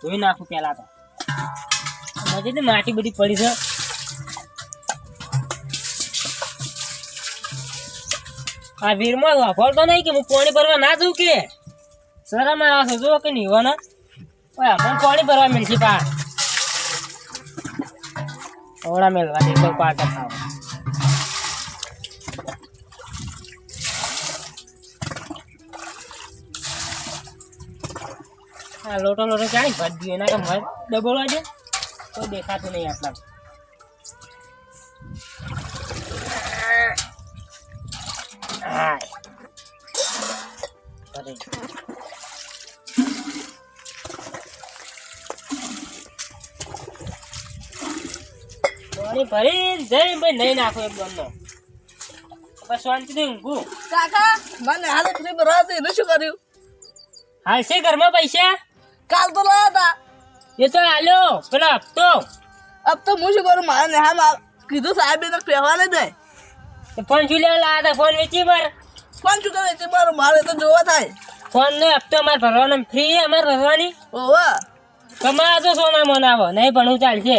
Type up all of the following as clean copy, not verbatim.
ધોઈ નાખું પેલા તો મજે માટી બધી પડી છે આ વીરમાં વાપરતો નહીં કે હું પાણી ભરવા ના જઉં કે શરમ આવે છે જો કે નહીં હોને ઓય આપણે પાણી ભરવા મળશે પા ઓળા મેળવા દે તો પાટ ખાવ હા લોટો ચાઈ ભર દઈએ એના કે મત ડબોળવા દે કોઈ દેખાતું નહીં આટલા ભરી જઈ ભાઈ નહીં નાખો એક દોનો બસ શાંતિથી ઊંઘું કાકા મને હાલે ફ્રી ભરવા દે એને શું કર્યું હાલ છે ઘરમાં પૈસા કાલ તો લાયા હતા એ તો હાલ્યો પેલો હપ્તો અબ તો હું શું કરું મારે નેહા કીધું સાહેબ એને પહેવા નહીં દે ફોન શું લેવા લાયા હતા ફોન વેચી પર ફોન શું કરે છે મારું મારે તો જોવા થાય ફોન નો હપ્તો અમારે ભરવાનો ફ્રી અમારે ભરવાની ઓવા કમા તો સોના મનાવો નહીં ભણવું ચાલશે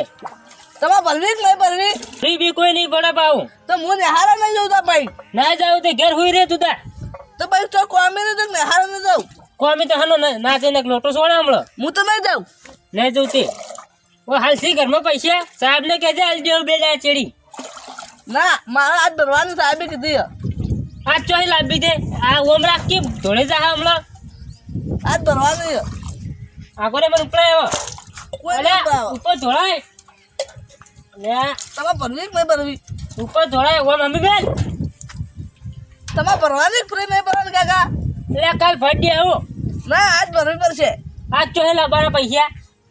તમારે ભરવી કે નહીં ભરવી ફ્રી બી કોઈ નહીં ભણે પાવું તો હું નેહારા નહીં જઉં તા ભાઈ ના જાવ તો ઘેર હુઈ રે તું તા તો ભાઈ તો કોમી નહીં તો નેહારા નહીં જાઉં કોમી તો હનો ના જઈને લોટો સોના હમણાં હું તો નહીં જાઉં નહીં જવું તે ઓ હાલ સી ઘરમાં પૈસા સાહેબ ને કહેજે હાલ દેવ બે જાય ચડી ના મારે આજ ભરવાનું સાહેબે કીધી આજ ચોઈ લાવી દે આ ઓમ રાખ કે ધોળે જા હમણાં આજ ભરવાનું આ કોને મને ઉપડાયો કોઈ અલે નહીં ભરાવો. ઉપર ધોળાય લે તમારે ભરવી કે નહીં ભરવી ઉપર ધોળાય ઓમ મમ્મી બેન તમારે ભરવાની ફ્રી નહીં ભરવાની કાકા લે કાલ ફાડી આવો ના આજ ભરવી પડશે આજ ચોઈ લાવવાના પૈસા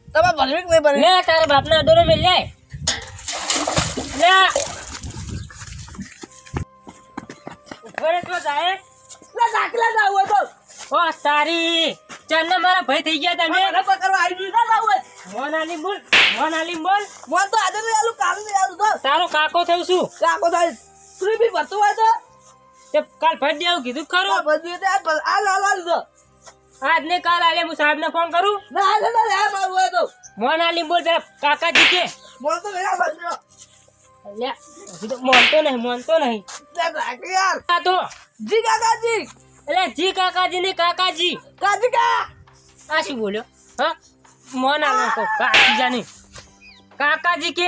તમારે ભરવી કે નહીં ભરવી લે તારા બાપના અડોરો મેલ લે લે ઉપર એટલો જાય લા દાખલા જાવ હોય તો ઓ સારી ચાલ મારા ભાઈ થઈ ગયા તમે મને પકડવા આવી ગયું ના જાવ હોય મોનાલી બોલ મોન તો આજે નહીં આલું કાલ નહીં આલું તો તારો કાકો થયું શું કાકો થાય ફ્રી બી ભરતું હોય તો તે કાલ ફાડી આવું કીધું ખરું આ ભરવી તો આ લાલ લીધો આજ ને કાલ આલે હું સાહેબ ને ફોન કરું ના આજે ના લે મારું હોય તો મોનાલી બોલ પેલા કાકાજી કે મોન તો ગયા ભરજો લે હજી તો મોનતો નહીં રાખ યાર આ તો જી કાકાજી એટલે જી કાકાજી ને કાકાજી કાજી કા આ શું બોલ્યો હા મોનાલી કો કાકાજી નહીં કાકાજી કે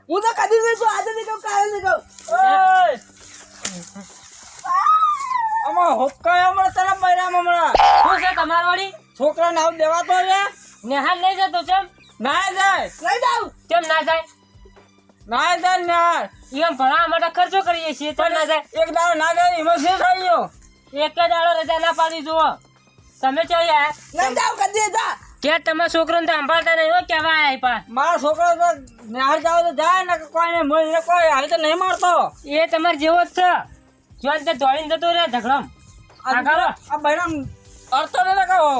હું તો કદી નહીં કહું આજે નહીં કહું કાલે નહીં કહું ઓય અમાર હોક્કાય અમાર તરફ મહિનામાં હમણાં શું છે તમાર વાળી છોકરાને આવ દેવાતો રે નેહાલ નહીં જતો ચમ ના જાય લઈ જાવ કેમ ના જાય ના જાય ના એમ ભણવા માટે ખર્ચો કરીએ છીએ તો ના જાય એક દાડો ના જાય એમાં શું થઈ ગયો એક જ દાડો રજા ના પાડી જુઓ તમે ચો યાર લઈ જાવ કદી જા કે તમારા છોકરાને તો સંભાળતા નહીં હો કેવા આપ્યા મારો છોકરો તો નિહાર જાવ તો જાય ને કોઈને મળીને કોઈ આવી તો નહીં મારતો એ તમારે જેવો જ છે જો તે દોડીને જતો રહે ઝઘડમ આગળ આ બૈરામ અર્થ ને લગાવો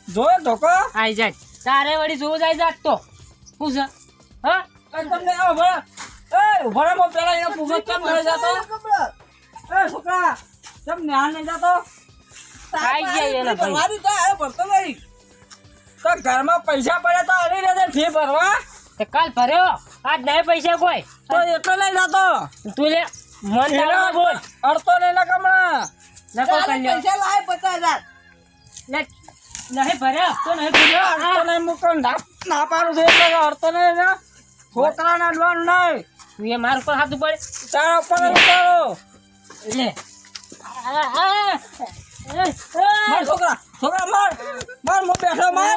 જોયો ધોકો આઈ જાય તારે વળી જોવું જાય જાત તો શું છે હા તમને આવો ભરા એ ભરામાં પેલા એને પૂછો કેમ નહીં જાતો એ છોકરા કેમ નિહાર નહીં જાતો આઈ જાય એના ભાઈ મારી તો આ ભરતો નહીં તો ઘરમાં પૈસા પડ્યા તો અડી લે ફી ભરવા તે કાલ ભર્યો આજ નહીં પૈસા કોઈ તો એટલો લઈ જાતો તું લે મન લાવવા બોલ અડતો નહીં ના કમણા નકો કલ્યો પૈસા લાય 50,000 લે નહીં ભર્યો તો નહીં ભર્યો અડતો નહીં મૂકો ના પાડું છે એટલે અડતો નહીં ને છોકરાના લોન નહીં તું એ માર ઉપર હાથ ઉપર તારા ઉપર ઉતારો લે માર છોકરા છોકરા માર માર મો બેઠો માર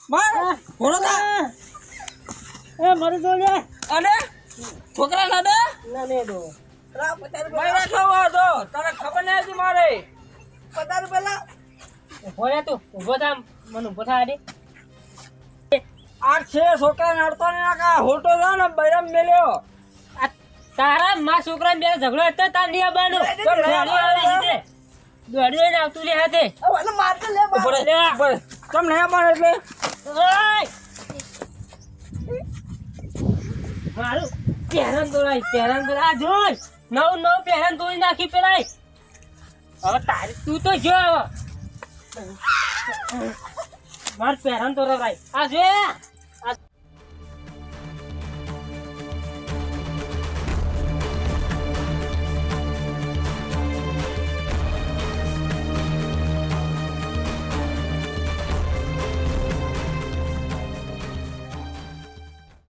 માર ઘોડો તા એ મરી જો લે અને છોકરા ના દે ના ને દો મારે ખાવા દો તને ખબર નહીં હતી મારે 50 રૂપિયા લા ઉભો રે તું ઉભો થા મને ઉભો થા દે આ છે છોકરા નડતો ને ના હોટો જા ને બૈરામ મેલ્યો આ તારા માં છોકરા બે ઝઘડો હતો તાર નિયા બાનો દોડી લઈને આવતું લે હાથે હવે માર તો લે ઉભો રે બસ તમ નહીં માર એટલે ઓય મારું પહેરન દોડાય જોઈ નવ પહેરન દોડી નાખી પેલાય હવે તારી તું તો જો હવે માર પહેરાન તો રવાય આ જો